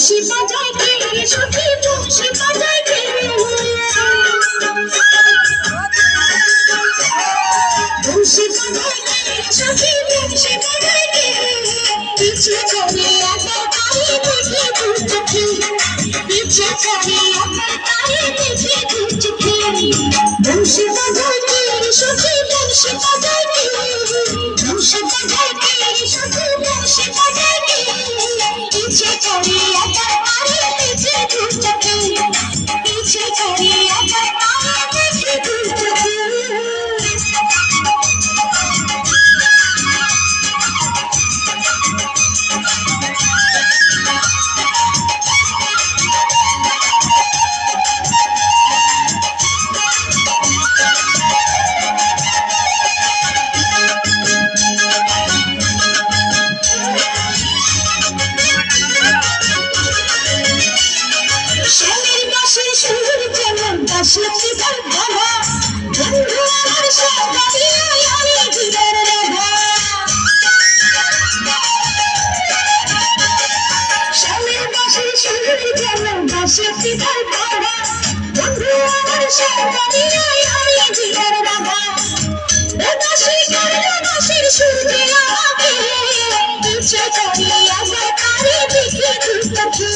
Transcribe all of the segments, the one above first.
বংশী বাজায় কে রে সখী বংশী বাজায় কে বংশী বাজায় কে রে সখী বংশী বাজায় কে পিছে চলে আবার তারে দেখে দুচোখে পিছে চলে আবার তারে দেখে দুচোখে বংশী বাজায় কে রে সখী বংশী বাজায় কে বংশী বাজায় কে রে সখী বংশী বাজায় কে পিছে চলে আবার তারে দেখে দুচোখে পিছে চলে আবার তারে দেখে দুচোখে সত্যি তার বাবা বন্ধু আমার সাথে আমি জীবন রাধা স্বামীর বাসে সুর যেমন সত্যি তার বাবা বন্ধু আমার সাথে আমি জীবন রাধা বাসি করল বাসির সুরে আমাকে পিছে চলে আবার তারে দেখে দুচোখে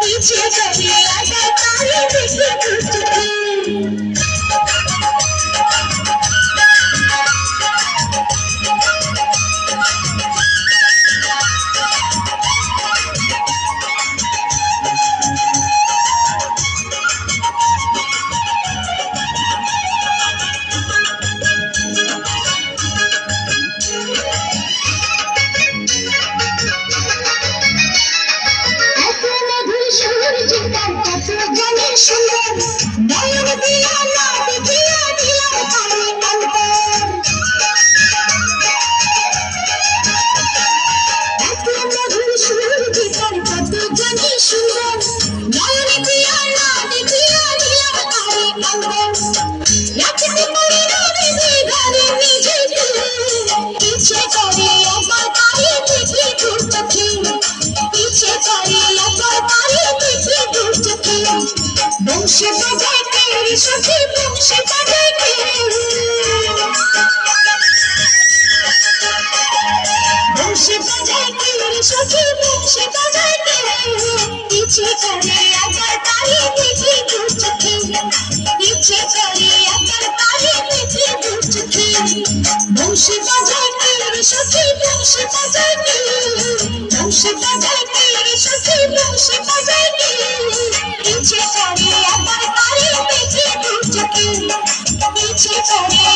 পিছে চলে আবার তারে দেখে দুচোখে বংশী বাজায় কে রে সখী বংশী বাজায় কে বংশী বাজায় কে রে সখী বংশী বাজায় কে পিছে চলে আবার তারে দেখে দুচোখে পিছে চলে আবার তারে দেখে দুচোখে বংশী বাজায় কে রে সখী বংশী বাজায় কে বংশী বাজায় কে রে সখী বংশী বাজায় কে পিছে চলে আবার তারে দেখে দুচোখে পিছে চলে